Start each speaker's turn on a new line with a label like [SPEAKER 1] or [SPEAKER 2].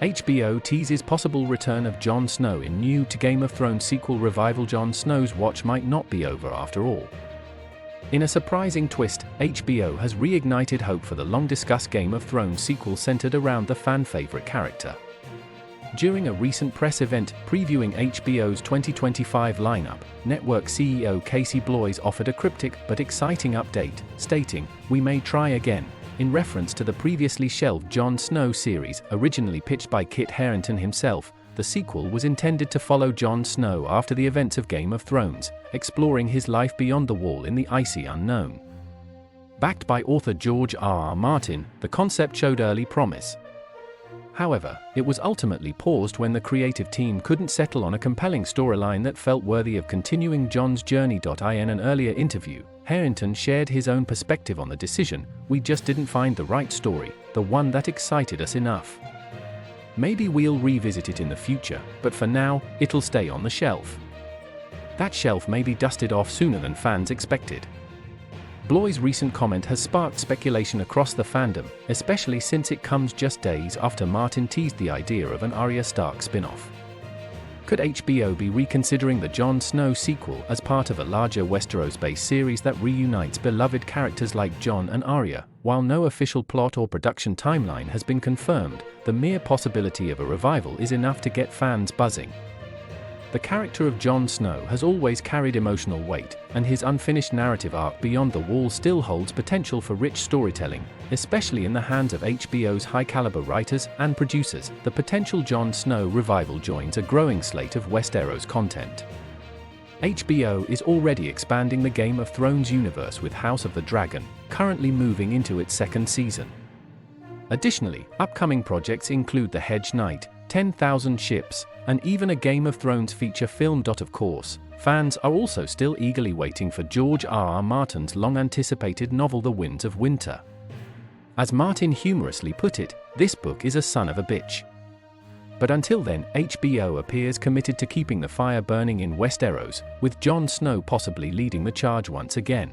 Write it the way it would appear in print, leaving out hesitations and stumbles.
[SPEAKER 1] HBO teases possible return of Jon Snow in new to Game of Thrones sequel revival. Jon Snow's watch might not be over after all. In a surprising twist, HBO has reignited hope for the long-discussed Game of Thrones sequel centered around the fan-favorite character. During a recent press event previewing HBO's 2025 lineup, network CEO Casey Bloys offered a cryptic but exciting update, stating, "We may try again," in reference to the previously shelved Jon Snow series, originally pitched by Kit Harington himself. The sequel was intended to follow Jon Snow after the events of Game of Thrones, exploring his life beyond the Wall in the icy unknown. Backed by author George R.R. Martin, the concept showed early promise. However, it was ultimately paused when the creative team couldn't settle on a compelling storyline that felt worthy of continuing Jon's journey. In an earlier interview, Harington shared his own perspective on the decision: "We just didn't find the right story, the one that excited us enough. Maybe we'll revisit it in the future, but for now, it'll stay on the shelf. That shelf may be dusted off sooner than fans expected." Bloys' recent comment has sparked speculation across the fandom, especially since it comes just days after Martin teased the idea of an Arya Stark spin-off. Could HBO be reconsidering the Jon Snow sequel as part of a larger Westeros-based series that reunites beloved characters like Jon and Arya? While no official plot or production timeline has been confirmed, the mere possibility of a revival is enough to get fans buzzing. The character of Jon Snow has always carried emotional weight, and his unfinished narrative arc beyond the Wall still holds potential for rich storytelling, especially in the hands of HBO's high-caliber writers and producers. The potential Jon Snow revival joins a growing slate of Westeros content. HBO is already expanding the Game of Thrones universe with House of the Dragon, currently moving into its second season. Additionally, upcoming projects include The Hedge Knight, 10,000 Ships, and even a Game of Thrones feature film. Of course, fans are also still eagerly waiting for George R.R. Martin's long-anticipated novel The Winds of Winter. As Martin humorously put it, this book is a son of a bitch. But until then, HBO appears committed to keeping the fire burning in Westeros, with Jon Snow possibly leading the charge once again.